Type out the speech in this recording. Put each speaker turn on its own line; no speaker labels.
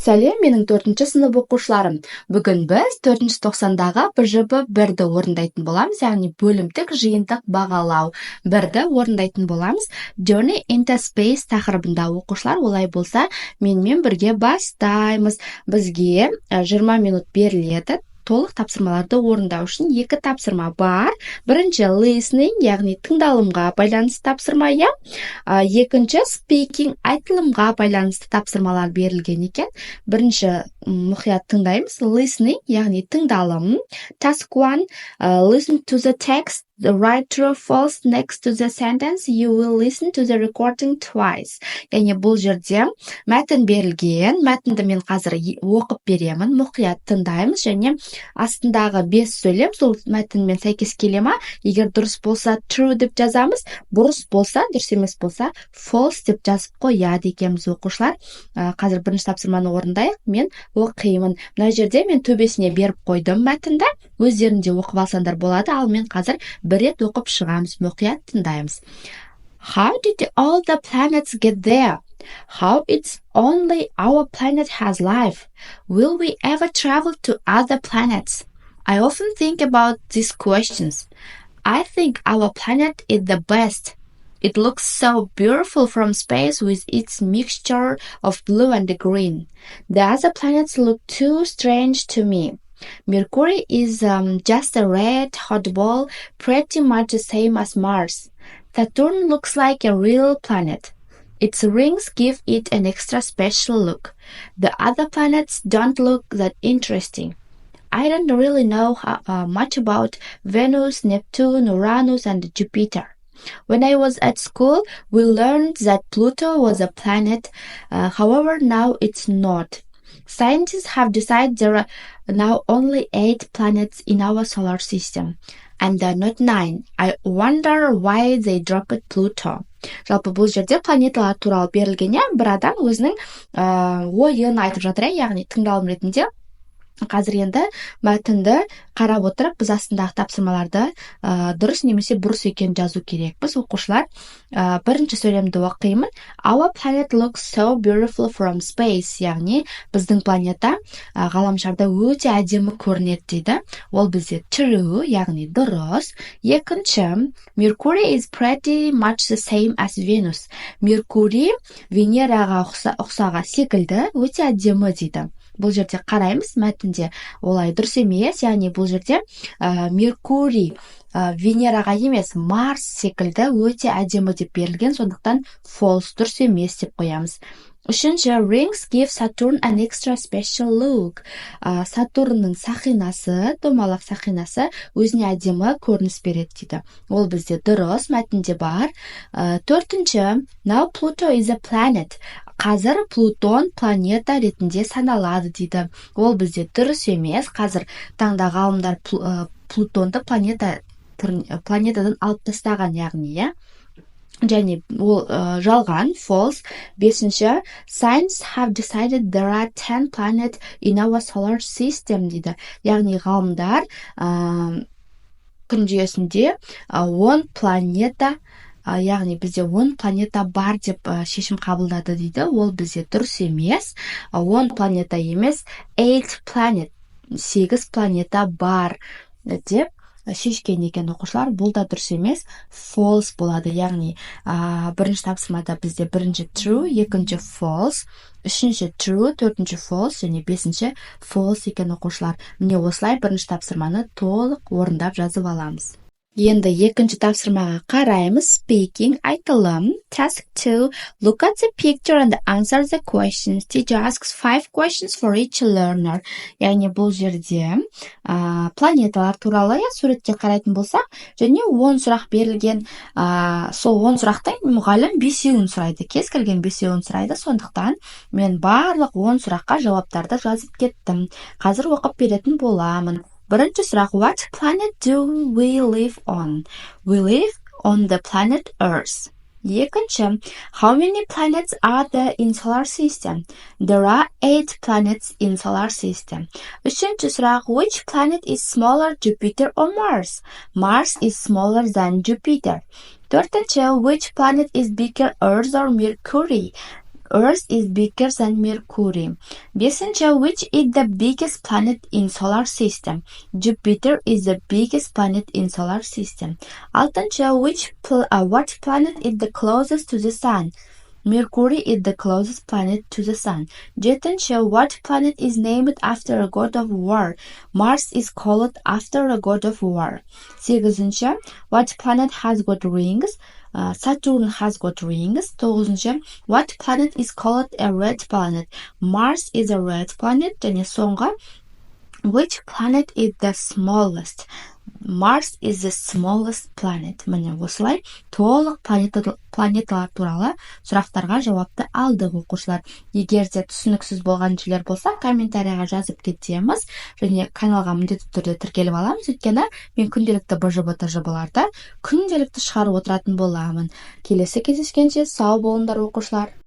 Сәлем, менің 4-ші сынып оқушыларым. Бүгін біз 4-ші тоқсандағы БЖБ 1-ді орындайтын боламыз, яғни бөлімдік жиынтық бағалау 1-ді орындайтын боламыз. Journey into Space тақырыбында оқушылар, олай болса, менімен бірге бастаймыз. Бізге 20 минут беріледі. Толық тапсырмаларды орындау үшін 2 тапсырма бар. Бірінші listening, яғни тыңдалымға байланысты тапсырма, екінші speaking, айтылымға байланысты тапсырмалар берілген екен. Бірінші мұқият тыңдаймыз. Listening, яғни тыңдалым. Task 1, listen to the text. Write true or false next to the sentence. You will listen to the recording twice. Яғни бұл жерде мәтін берілген. Мәтінді мен қазір оқып беремін. Мұқият тыңдаймыз және астындағы 5 сөйлем сол мәтінмен сәйкес келе ма? Егер дұрыс болса true деп жазамыз, бұрыс болса, дұрыс емес болса false деп жазып қояды екенбіз оқушылар. Қазір бірінші тапсырманы орындайық. Мен оқимын. Мына жерде мен төбесіне беріп қойдым мәтінді. Өздерінде оқып алсаңдар болады, ал мен қазір бір рет оқып шығамыз, мұқият тыңдаймыз. How did all the planets get there? How it's only our planet has life? Will we ever travel to other planets? I often think about these questions. I think our planet is the best. It looks so beautiful from space with its mixture of blue and green. The other planets look too strange to me. Mercury is just a red hot ball, pretty much the same as Mars. Saturn looks like a real planet. Its rings give it an extra special look. The other planets don't look that interesting. I don't really know much about Venus, Neptune, Uranus, and Jupiter. When I was at school, we learned that Pluto was a planet. However, now it's not. Scientists have decided there are now only 8 planets in our solar system, and not 9. I wonder why they dropped Pluto. Жалпы бұл жерде планеталар туралы берілген, бір адам өзінің ойын айтып жатыр, яғни тыңдалым ретінде. Қазір енді мәтінді қарап отырып, біз астындағы тапсырмаларды дұрыс немесе бұрыс екенін жазу керекпіз. Оқушылар, бірінші сөйлемді оқимын. Our planet looks so beautiful from space, яғни біздің планета ғаламшарда өте әдемі көрінеді дейді. Ол бізде true, яғни дұрыс. Екінші, Mercury is pretty much the same as Venus. Меркурий Венераға ұқсаған секілді өте әдемі дейді. Бұл жерде қараймыз, мәтінде олай дұрыс емес, яғни бұл жерде Меркурий Венераға емес, Марс секілді өте әдемі деп берілген, сондықтан false, дұрыс емес деп қоямыз. Үшінші, rings give Saturn an extra special look. Сатурнның сақинасы, домалақ сақинасы өзіне әдемі көрініс береді дейді. Ол бізде дұрыс, мәтінде бар. Төртінші, now Pluto is a planet. Қазір Плутон планета ретінде саналады дейді. Ол бізде дұрыс емес. Қазір таңда ғалымдар Плутонды планетадан алып тастаған, яғни, және ол жалған, false. Бесінші, science have decided there are 10 planets in our solar system дейді. Яғни ғалымдар күн жүйесінде 10 планета, яғни бізде 10 планета бар деп шешім қабылдады дейді. Ол бізде дұрыс емес. 10 планета емес, 8 planet, 8 планета бар деп шешкен екен оқушылар. Бұл да дұрыс емес, false болады. Яғни бірінші тапсырмада бізде бірінші true, екінші false, үшінші true, төртінші false және бесінші false екен оқушылар. Міне осылай бірінші тапсырманы толық орындап жазып аламыз. Енді екінші тапсырмаға қараймыз. Speaking, айтылым. Task 2. Look at the picture and answer the questions. Teacher asks 5 questions for each learner. Яғни бұл жерде планеталар туралы суретке қарайтын болсақ, және 10 сұрақ берілген. Сол 10 сұрақтан мұғалім 5-еуін сұрайды. Кез келген 5-еуін сұрайды. Сондықтан мен барлық 10 сұраққа жауаптарды жазып кеттім. Қазір оқып беретін боламын. Бірінші сұрақ, what planet do we live on? We live on the planet Earth. Екінші, how many planets are there in solar system? There are 8 planets in solar system. Үшінші сұрақ, which planet is smaller, Jupiter or Mars? Mars is smaller than Jupiter. Төртінші, which planet is bigger, Earth or Mercury? Earth is bigger than Mercury. Бесінші, which is the biggest planet in solar system? Jupiter is the biggest planet in solar system. Алтыншы, what planet is the closest to the sun? Mercury is the closest planet to the sun. Жетінші, what planet is named after a god of war? Mars is called after a god of war. Сегізінші, what planet has got rings? Saturn has got rings. Тоғызыншы, what planet is called a red planet? Mars is a red planet. Және соңғы, which planet is the smallest? Mars is the smallest planet. Міне осылай толық планеталар туралы сұрақтарға жауапты алдық оқушылар. Егер де түсініксіз болған жерлер болса, комментарияға жазып кетеміз және каналға міндетті түрде тіркеліп аламыз. Өйткені мен күнделікті БЖБ-тжБ-ларды күнделікті шығарып отыратын боламын. Келесі кездескенше сау болыңдар оқушылар.